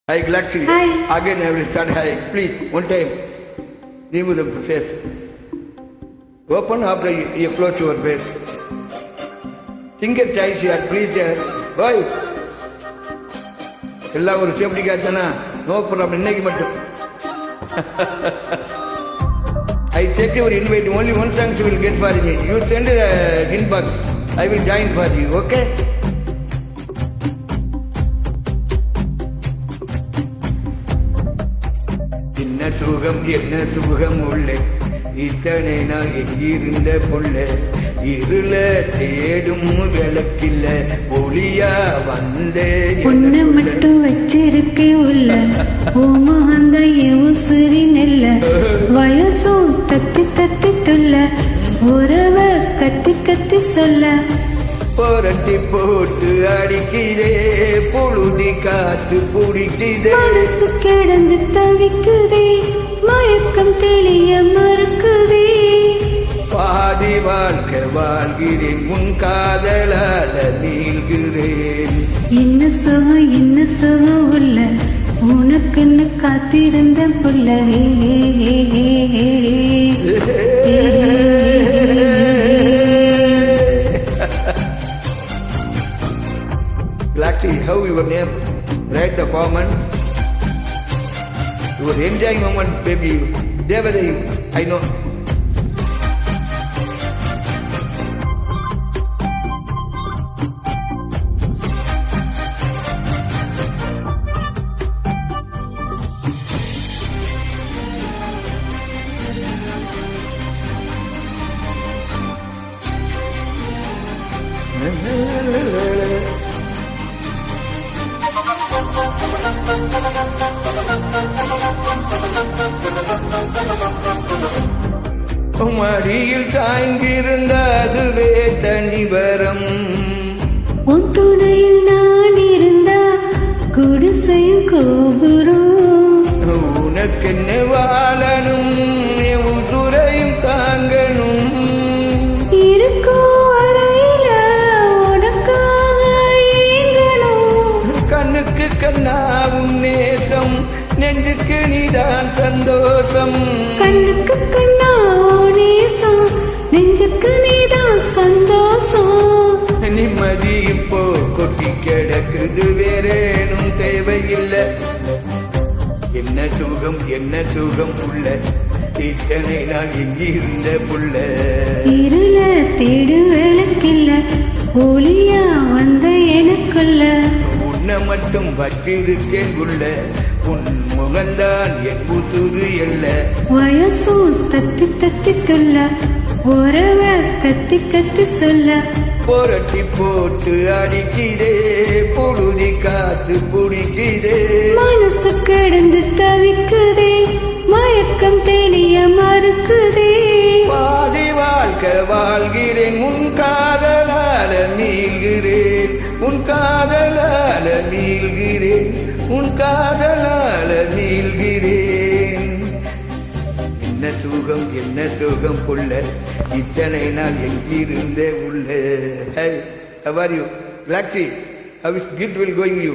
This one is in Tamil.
Hi, Galaxy. Hi. Again, I will start. Hi, please, one time. Remove the face. Open after you close your face. Finger tight here, please. Boy. எல்லாம் ஒரு சேஃப்டி காத்தானா நோ ப்ராப்ளம் இன்னைக்கு மட்டும் I take your invite only one thanks you will get for me. You send the inbox. I will join for you, okay? என்ன சுகம் உள்ள இத்தனை நாள் எங்கிருந்த புள்ள இருள தேடும் விளக்கில்ல ஒளியா வந்தே பொண்ணு மட்டும் வச்சிருக்கே உள்ள ஓமஹந்த உசிரி நெல்ல வயசும் தத்தி தத்தி துள்ள உறவ கத்தி கத்தி சொல்ல புரட்டி போட்டு அடிக்குதே புழுதி காத்து பிடிக்குதே மனசு கிடந்து தவிக்குதே மயக்கம் தெளிய மறுக்குதே பாதி வாழ்க்கை வாழ்கிறேன் உன் காதலால நீள்கிறேன் என்ன சுகம் உள்ள உனக்குன்னு காத்திருந்த புள்ள Galaxy, how your name? Write the comment. You are enjoying moment, baby. Devada, I know. மடியில் தாங்கிருந்த அதுவே தனிவரம் உன் துணையில் நான் இருந்தா குடிசையும் கோபுரம் உனக்கென்ன வாழணும் துறையும் தாங்கணும் இருக்கோ அறையில உனக்காக ஏங்கணும் கண்ணுக்கு கண்ணாவும் நேசம் நெஞ்சுக்கு நீதான் சந்தோஷம் கண்ணுக்கு கண்ணா நேசம் நெஞ்சுக்கு நீதான் சந்தோஷம் நிம்மதி இப்போ கொட்டி கிடக்குது வேறேனும் தேவையில்லை என்ன சுகம் உள்ள இத்தனை நாள் எங்கிருந்த புள்ள இருள தேடு விளக்கில்ல ஒளியா வந்த எனக்குள்ள உன்னை மட்டும் வச்சிருக்கேன் உள்ள உன் முகந்தான் என் புத்துது எல்ல வயசும் தத்தி தத்தி துள்ள உறவ கத்தி கத்தி சொல்ல புரட்டி போட்டு அடிக்குதே புழுதி காத்து பிடிக்குதே மனசு கிடந்து தவிக்குதே மயக்கம் தெளிய மறுக்குதே பாதி வாழ்க்கை வாழ்கிறேன் உன் காதலால மீள்கிறேன் உன் காதலால மீள்கிறேன் உன் காதலால மீள்கிறேன் என்ன சுகம் புள்ள இத்தனை நாள் எங்கிருந்தே உள்ள Hey, how are you? Galaxy, how is it will going you?